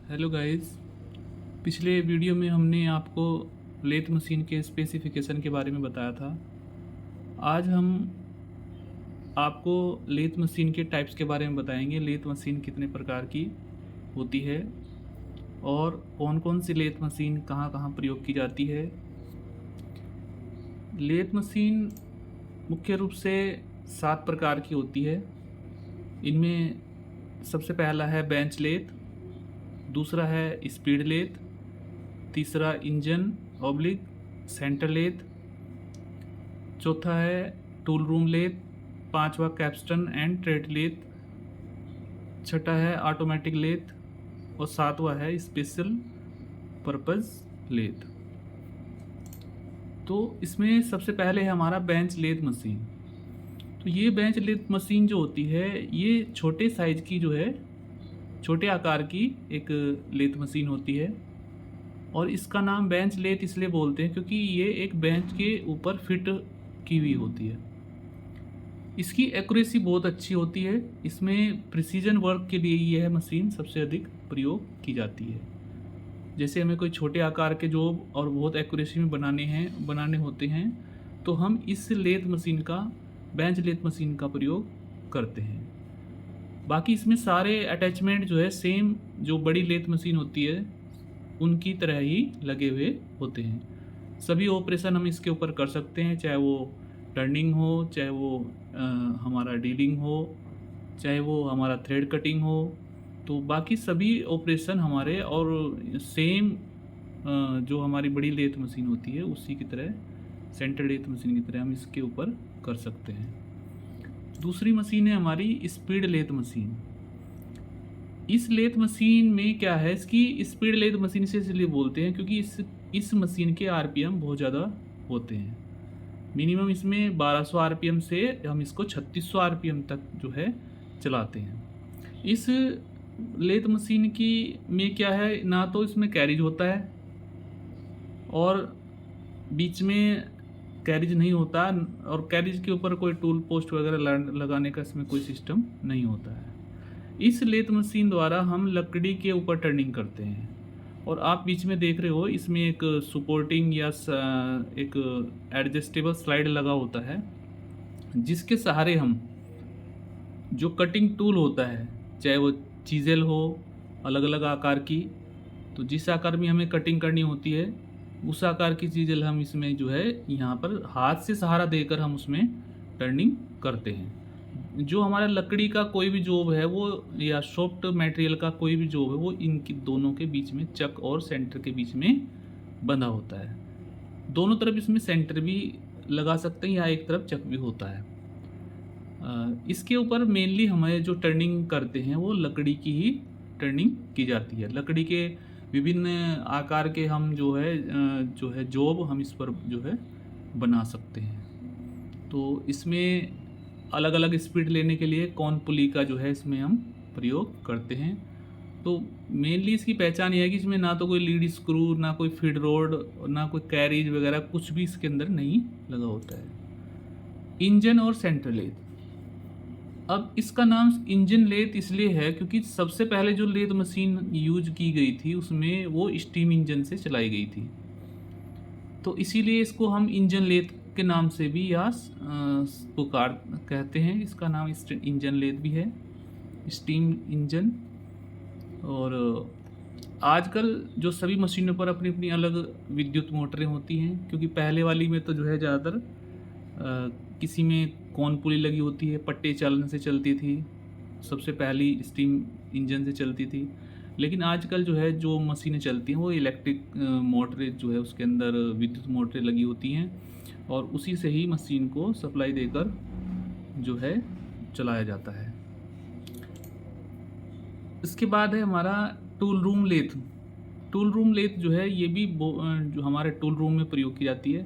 Hello guys. पिछले video में हमने आपको लेथ मशीन के स्पेसिफिकेशन के बारे में बताया था। आज हम आपको लेथ मशीन के टाइप्स के बारे में बताएंगे। लेथ मशीन कितने प्रकार की होती है और कौन कौन सी लेथ मशीन कहाँ कहाँ प्रयोग की जाती है। लेथ मशीन मुख्य रूप से 7 प्रकार की होती है। इनमें सबसे पहला है बेंच लेथ, दूसरा है स्पीड लेथ, तीसरा इंजन ऑब्लिक सेंटर लेथ, चौथा है टूल रूम लेथ, पांचवा कैप्स्टन एंड थ्रेड लेथ, छठा है ऑटोमेटिक लेथ और सातवां है स्पेशल पर्पस लेथ। तो इसमें सबसे पहले है हमारा बेंच लेथ मशीन। तो ये बेंच लेथ मशीन जो होती है ये छोटे साइज की जो है, छोटे आकार की एक लेथ मशीन होती है और इसका नाम बेंच लेथ इसलिए बोलते हैं क्योंकि ये एक बेंच के ऊपर फिट की हुई होती है। इसकी एक्यूरेसी बहुत अच्छी होती है। इसमें प्रिसीजन वर्क के लिए यह मशीन सबसे अधिक प्रयोग की जाती है। जैसे हमें कोई छोटे आकार के जॉब और बहुत एक्यूरेसी में बनाने होते हैं तो हम इस लेथ मशीन का, बेंच लेथ मशीन का प्रयोग करते हैं। बाकी इसमें सारे अटैचमेंट जो है सेम जो बड़ी लेथ मशीन होती है उनकी तरह ही लगे हुए होते हैं। सभी ऑपरेशन हम इसके ऊपर कर सकते हैं, चाहे वो टर्निंग हो, चाहे वो हमारा डीलिंग हो, चाहे वो हमारा थ्रेड कटिंग हो। तो बाकी सभी ऑपरेशन हमारे और सेम जो हमारी बड़ी लेथ मशीन होती है उसी की तरह, सेंटर लेथ मशीन की तरह हम इसके ऊपर कर सकते हैं। दूसरी मशीन है हमारी स्पीड लेथ मशीन। इस लेथ मशीन में क्या है, इसकी स्पीड लेथ मशीन से इसलिए बोलते हैं क्योंकि इस मशीन के आरपीएम बहुत ज़्यादा होते हैं। मिनिमम इसमें 1200 आरपीएम से हम इसको 3600 आरपीएम तक जो है चलाते हैं। इस लेथ मशीन की में क्या है, ना तो इसमें कैरिज होता है और बीच में कैरिज नहीं होता, और कैरिज के ऊपर कोई टूल पोस्ट वगैरह लगाने का इसमें कोई सिस्टम नहीं होता है। इस लेथ मशीन द्वारा हम लकड़ी के ऊपर टर्निंग करते हैं और आप बीच में देख रहे हो इसमें एक सपोर्टिंग या एक एडजस्टेबल स्लाइड लगा होता है जिसके सहारे हम जो कटिंग टूल होता है, चाहे वो चीज़ेल हो अलग अलग आकार की, तो जिस आकार में हमें कटिंग करनी होती है उस आकार की चीज़ेल हम इसमें जो है यहाँ पर हाथ से सहारा देकर हम उसमें टर्निंग करते हैं। जो हमारा लकड़ी का कोई भी जॉब है वो, या सॉफ्ट मटेरियल का कोई भी जॉब है, वो इनकी दोनों के बीच में चक और सेंटर के बीच में बंधा होता है। दोनों तरफ इसमें सेंटर भी लगा सकते हैं या एक तरफ चक भी होता है। इसके ऊपर मेनली हमें जो टर्निंग करते हैं वो लकड़ी की ही टर्निंग की जाती है। लकड़ी के विभिन्न आकार के हम जो है जॉब हम इस पर जो है बना सकते हैं। तो इसमें अलग अलग स्पीड लेने के लिए कौन पुली का जो है इसमें हम प्रयोग करते हैं। तो मेनली इसकी पहचान ये है कि इसमें ना तो कोई लीड स्क्रू, ना कोई फीड रोड, ना कोई कैरिज वगैरह, कुछ भी इसके अंदर नहीं लगा होता है। इंजन और सेंटर लेथ। अब इसका नाम इंजन लेथ इसलिए है क्योंकि सबसे पहले जो लेथ मशीन यूज की गई थी उसमें वो स्टीम इंजन से चलाई गई थी, तो इसीलिए इसको हम इंजन लेथ के नाम से भी या पुकार कहते हैं। इसका नाम इंजन लेथ भी है, स्टीम इंजन। और आजकल जो सभी मशीनों पर अपनी अपनी अलग विद्युत मोटरें होती हैं, क्योंकि पहले वाली में तो जो है ज़्यादातर किसी में कौन पुली लगी होती है, पट्टे चालन से चलती थी, सबसे पहली स्टीम इंजन से चलती थी। लेकिन आजकल जो है जो मशीनें चलती हैं वो इलेक्ट्रिक मोटरें जो है उसके अंदर विद्युत मोटरें लगी होती हैं और उसी से ही मशीन को सप्लाई देकर जो है चलाया जाता है। इसके बाद है हमारा tool room lathe. Tool room lathe जो है ये भी जो हमारे टूल रूम में प्रयोग की जाती है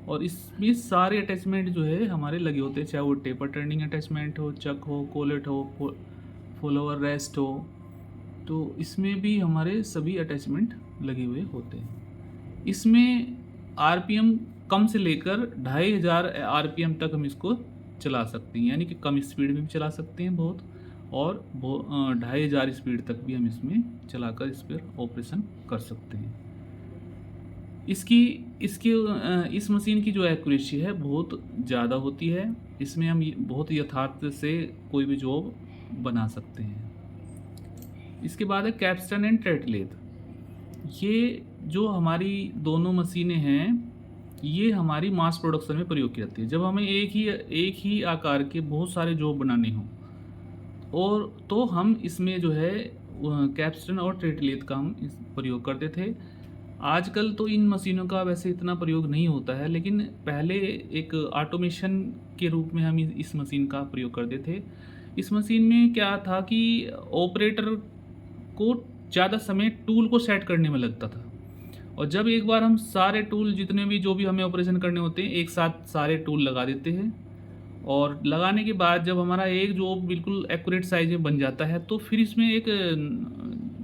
और इसमें सारे अटैचमेंट जो है हमारे लगे होते हैं, चाहे वो टेपर टर्निंग अटैचमेंट हो, चक हो, कोलेट हो, फॉलोअर रेस्ट हो, तो इसमें भी हमारे सभी अटैचमेंट लगे हुए होते हैं। इसमें आरपीएम कम से लेकर 2500 आरपीएम तक हम इसको चला सकते हैं, यानी कि कम स्पीड में भी चला सकते हैं बहुत, और 2500 स्पीड तक भी हम इसमें चलाकर इस पर ऑपरेशन कर सकते हैं। इसकी इसके इस मशीन की जो एक्यूरेसी है बहुत ज़्यादा होती है। इसमें हम बहुत यथार्थ से कोई भी जॉब बना सकते हैं। इसके बाद है कैप्स्टन एंड ट्रेटलेथ। ये जो हमारी दोनों मशीनें हैं, ये हमारी मास प्रोडक्शन में प्रयोग की जाती है। जब हमें एक ही आकार के बहुत सारे जॉब बनाने हों और तो हम इसमें जो है कैप्स्टन और ट्रेटलेथ का हम प्रयोग करते थे। आजकल तो इन मशीनों का वैसे इतना प्रयोग नहीं होता है, लेकिन पहले एक ऑटोमेशन के रूप में हम इस मशीन का प्रयोग करते थे। इस मशीन में क्या था कि ऑपरेटर को ज़्यादा समय टूल को सेट करने में लगता था, और जब एक बार हम सारे टूल जितने भी जो भी हमें ऑपरेशन करने होते हैं एक साथ सारे टूल लगा देते हैं, और लगाने के बाद जब हमारा एक जॉब बिल्कुल एक्यूरेट साइज में बन जाता है, तो फिर इसमें एक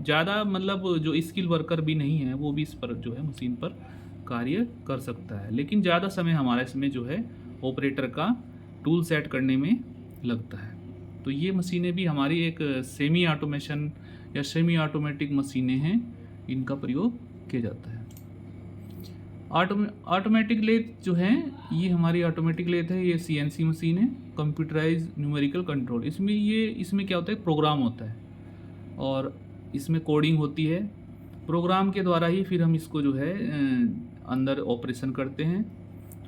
ज़्यादा मतलब जो स्किल वर्कर भी नहीं है वो भी इस पर जो है मशीन पर कार्य कर सकता है। लेकिन ज़्यादा समय हमारा इसमें जो है ऑपरेटर का टूल सेट करने में लगता है। तो ये मशीनें भी हमारी एक सेमी ऑटोमेशन या सेमी ऑटोमेटिक मशीनें हैं, इनका प्रयोग किया जाता है। ऑटोमेटिक लेथ जो है, ये हमारी ऑटोमेटिक लेथ है, ये CNC मशीन है, कंप्यूटराइज न्यूमेरिकल कंट्रोल। इसमें क्या होता है, प्रोग्राम होता है और इसमें कोडिंग होती है। प्रोग्राम के द्वारा ही फिर हम इसको जो है अंदर ऑपरेशन करते हैं।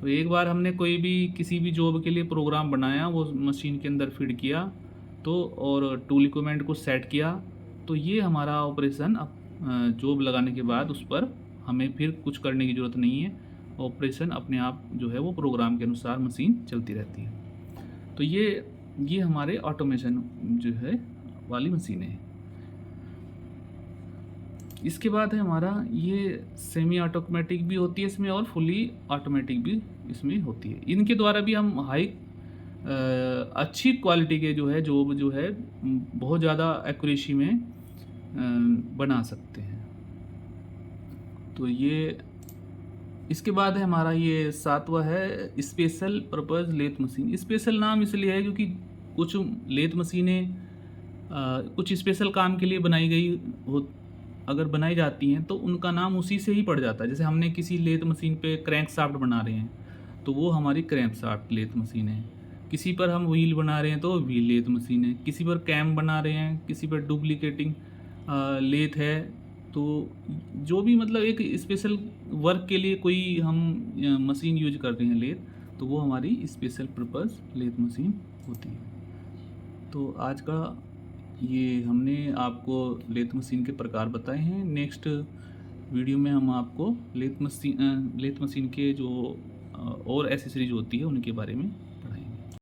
तो एक बार हमने कोई भी किसी भी जॉब के लिए प्रोग्राम बनाया, वो मशीन के अंदर फीड किया तो, और टूल इक्विपमेंट को सेट किया, तो ये हमारा ऑपरेशन अब जॉब लगाने के बाद उस पर हमें फिर कुछ करने की ज़रूरत नहीं है। ऑपरेशन अपने आप जो है वो प्रोग्राम के अनुसार मशीन चलती रहती है। तो ये हमारे ऑटोमेशन जो है वाली मशीनें हैं। इसके बाद है हमारा ये सेमी ऑटोमेटिक भी होती है इसमें, और फुली ऑटोमेटिक भी इसमें होती है। इनके द्वारा भी हम अच्छी क्वालिटी के जो है जॉब जो है बहुत ज़्यादा एक्यूरेसी में बना सकते हैं। तो ये इसके बाद है हमारा ये 7वां है special purpose lathe machine. Special नाम इसलिए है क्योंकि कुछ लेथ मशीनें कुछ स्पेशल काम के लिए बनाई गई हो, अगर बनाई जाती हैं तो उनका नाम उसी से ही पड़ जाता है। जैसे हमने किसी लेथ मशीन पे क्रैंक शाफ्ट बना रहे हैं तो वो हमारी क्रैंक शाफ्ट लेथ मशीन है। किसी पर हम व्हील बना रहे हैं तो व्हील लेथ मशीन है। किसी पर कैम बना रहे हैं, किसी पर डुप्लीकेटिंग लेथ है। तो जो भी मतलब एक स्पेशल वर्क के लिए कोई हम मशीन यूज कर रहे हैं लेथ, तो वो हमारी स्पेशल पर्पज़ लेथ मशीन होती है। तो आज का ये हमने आपको लेथ मशीन के प्रकार बताए हैं। नेक्स्ट वीडियो में हम आपको लेथ मशीन के जो और एसेसरीज होती है उनके बारे में